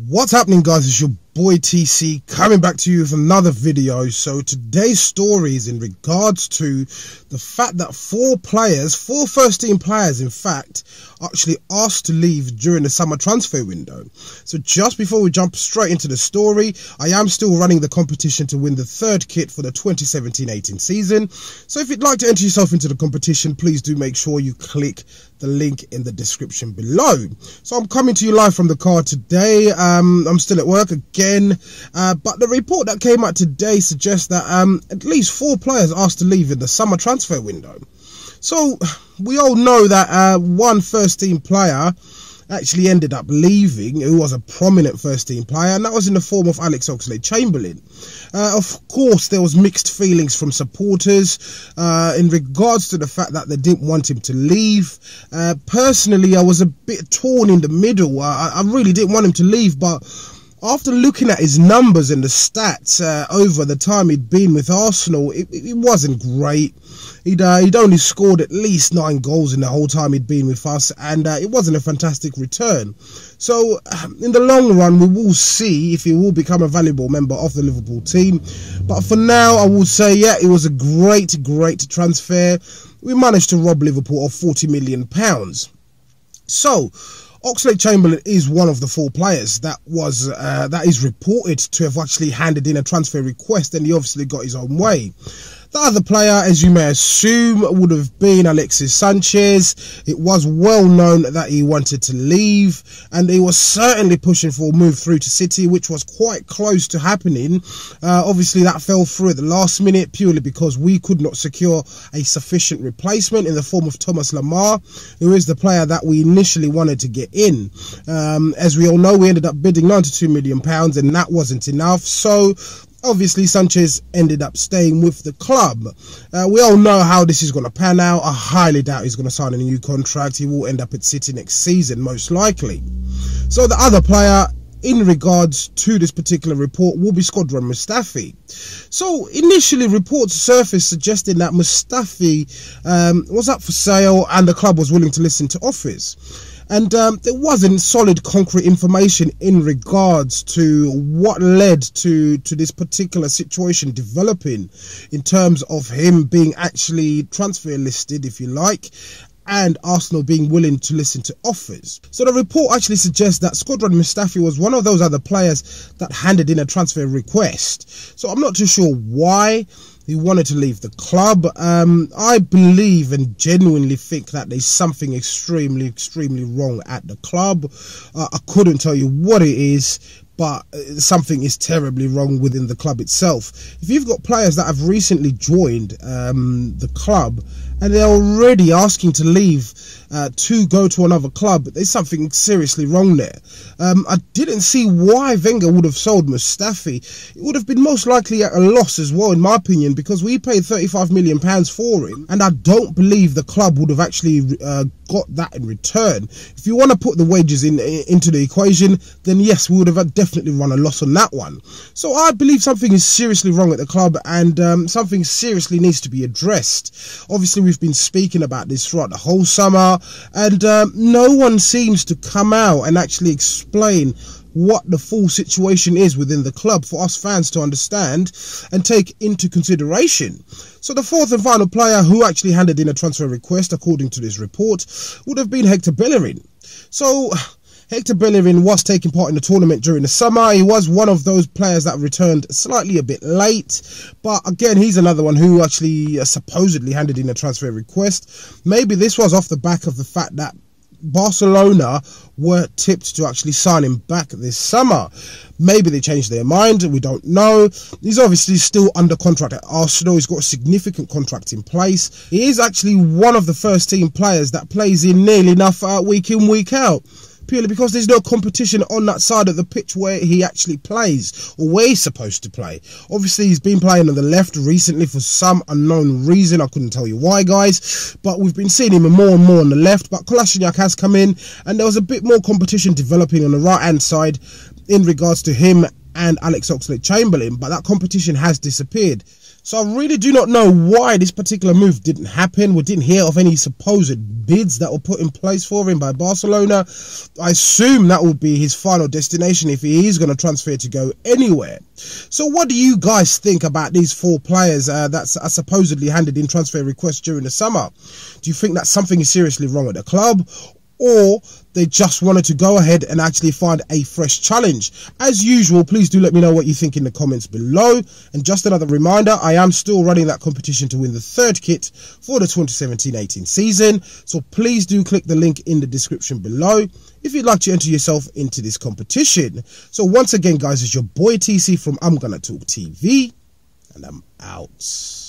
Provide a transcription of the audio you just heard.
What's happening, guys? It's your boy TC coming back to you with another video. So today's story is in regards to the fact that four first team players in fact actually asked to leave during the summer transfer window. So just before we jump straight into the story, I am still running the competition to win the third kit for the 2017-18 season. So if you'd like to enter yourself into the competition, please do make sure you click the link in the description below. So I'm coming to you live from the car today. I'm still at work again, but the report that came out today suggests that at least four players asked to leave in the summer transfer window. So we all know that one first team player actually ended up leaving, who was a prominent first team player, and that was in the form of Alex Oxlade-Chamberlain. Of course, there was mixed feelings from supporters in regards to the fact that they didn't want him to leave. Personally, I was a bit torn in the middle. I really didn't want him to leave, but after looking at his numbers and the stats over the time he'd been with Arsenal, it wasn't great. He'd only scored at least 9 goals in the whole time he'd been with us, and it wasn't a fantastic return. So in the long run, we will see if he will become a valuable member of the Liverpool team. But for now, I would say, yeah, it was a great transfer. We managed to rob Liverpool of £40 million. So Oxlade-Chamberlain is one of the four players that is reported to have actually handed in a transfer request, and he obviously got his own way. The other player, as you may assume, would have been Alexis Sanchez. It was well known that he wanted to leave, and he was certainly pushing for a move through to City, which was quite close to happening. Obviously, that fell through at the last minute purely because we could not secure a sufficient replacement in the form of Thomas Lemar, who is the player that we initially wanted to get in. As we all know, we ended up bidding £92 million, and that wasn't enough. So obviously, Sanchez ended up staying with the club. We all know how this is going to pan out. I highly doubt he's going to sign a new contract. He will end up at City next season, most likely. So the other player in regards to this particular report will be Shkodran Mustafi. So initially, reports surfaced suggesting that Mustafi was up for sale and the club was willing to listen to offers. And there wasn't solid concrete information in regards to what led to this particular situation developing in terms of him being actually transfer listed, if you like, and Arsenal being willing to listen to offers. So the report actually suggests that Shkodran Mustafi was one of those other players that handed in a transfer request. So I'm not too sure why he wanted to leave the club. I believe and genuinely think that there's something extremely wrong at the club. I couldn't tell you what it is, but something is terribly wrong within the club itself. If you've got players that have recently joined the club and they're already asking to leave to go to another club, there's something seriously wrong there. I didn't see why Wenger would have sold Mustafi. It would have been most likely at a loss as well, in my opinion, because we paid £35 million for him, and I don't believe the club would have actually got that in return. If you want to put the wages into the equation, then yes, we would have definitely run a loss on that one. So I believe something is seriously wrong at the club, and something seriously needs to be addressed. Obviously, we've been speaking about this throughout the whole summer, and no one seems to come out and actually explain what the full situation is within the club for us fans to understand and take into consideration. So the fourth and final player who actually handed in a transfer request, according to this report, would have been Hector Bellerin. So Hector Bellerin was taking part in the tournament during the summer. He was one of those players that returned slightly a bit late, but again, he's another one who actually supposedly handed in a transfer request. Maybe this was off the back of the fact that Barcelona were tipped to actually sign him back this summer. Maybe they changed their mind, we don't know. He's obviously still under contract at Arsenal. He's got a significant contract in place. He is actually one of the first team players that plays in nearly enough week in, week out, purely because there's no competition on that side of the pitch where he actually plays, or where he's supposed to play. Obviously, he's been playing on the left recently for some unknown reason. I couldn't tell you why, guys, but we've been seeing him more and more on the left. But Kolasinac has come in, and there was a bit more competition developing on the right-hand side in regards to him and Alex Oxlade-Chamberlain, but that competition has disappeared. So I really do not know why this particular move didn't happen. We didn't hear of any supposed bids that were put in place for him by Barcelona. I assume that would be his final destination if he is going to transfer to go anywhere. So what do you guys think about these 4 players that are supposedly handed in transfer requests during the summer? Do you think that something is seriously wrong with the club? Or they just wanted to go ahead and actually find a fresh challenge? As usual, please do let me know what you think in the comments below. And just another reminder, I am still running that competition to win the 3rd kit for the 2017-18 season. So please do click the link in the description below if you'd like to enter yourself into this competition. So once again, guys, it's your boy TC from I'm Gonna Talk TV, and I'm out.